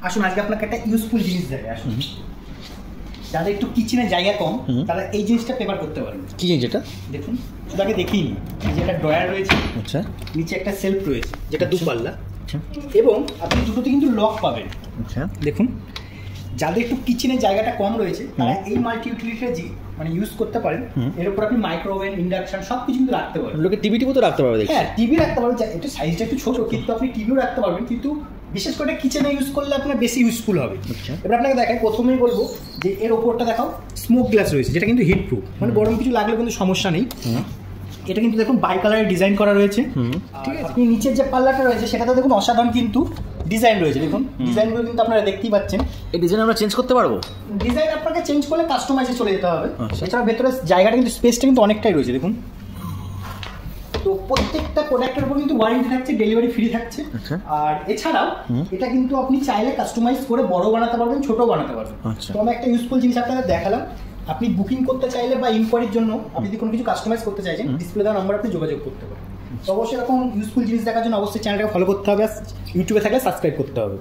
আসুন আজকে আপনাকে একটা ইউজফুল জিনিস দেখাই। আসুন, যাদের একটু কিচেনের জায়গা কম তারা এই জিনিসটা প্রেফার করতে পারবে। কি জিনিস এটা? দেখুন, শুধু আগে দেখিয়ে নিই যে একটা ড্রয়ার রয়েছে, আচ্ছা, নিচে একটা সেলফ রয়েছে যেটা দুপাল্লা, আচ্ছা, এবং আপনি দুটোতে কিন্তু লক পাবেন। আচ্ছা, দেখুন, যাদের একটু কিচেনের জায়গাটা কম রয়েছে তারা এই মাল্টি ইউটিলিটি মানে ইউজ করতে পারেন। এর উপর আপনি মাইক্রোওভেন, ইন্ডাকশন সব কিছু কিন্তু রাখতে পারবেন। লোকে টিভি তো রাখতে পারবে, দেখি। হ্যাঁ, টিভি রাখতে পারবেন, একটু সাইজটা একটু ছোট, কিন্তু আপনি টিভিও রাখতে পারবেন, কিন্তু বিশেষ করে কিচেনে ইউজ করলে আপনার বেশি ইউজফুল হবে। এবার আপনাকে দেখাই, প্রথমেই বলবো যে এর ওপরটা দেখাও স্মোক গ্লাস রয়েছে, যেটা কিন্তু হিট প্রুফ, মানে গরম কিছু লাগলে কিন্তু সমস্যা নেই। এটা কিন্তু দেখুন বাই কালারের ডিজাইন করা রয়েছে, ঠিক আছে। আপনি নিচের যে পাল্লাটা রয়েছে সেটাতে দেখুন অসাধারণ কিন্তু ডিজাইন রয়েছে। দেখুন ডিজাইনগুলো কিন্তু আপনারা দেখতেই পাচ্ছেন। এই ডিজাইন আমরা চেঞ্জ করতে পারবো? ডিজাইন আপনাকে চেঞ্জ করলে কাস্টমাইজে চলে যেতে হবে। এছাড়া ভেতরে জায়গাটা কিন্তু স্পেসটা কিন্তু অনেকটাই রয়েছে। দেখুন, তো প্রত্যেকটা প্রোডাক্টের উপর কিন্তু ওয়ারেন্টি থাকছে, ডেলিভারি ফ্রি থাকছে। আর এছাড়াও এটা কিন্তু আপনি চাইলে কাস্টমাইজ করে বড় বানাতে পারবেন, ছোট বানাতে পারবেন। তো আমি একটা ইউজফুল জিনিস আপনাদের দেখালাম। আপনি বুকিং করতে চাইলে বা ইনকোয়ারির জন্য আপনি যদি কোনো কিছু কাস্টমাইজ করতে চাইছেন, ডিসপ্লে দেওয়া নাম্বার আপনি যোগাযোগ করতে পারেন। তো অবশ্যই এরকম ইউজফুল জিনিস দেখার জন্য অবশ্যই চ্যানেলটাকে ফলো করতে হবে, ইউটিউবে থাকলে সাবস্ক্রাইব করতে হবে।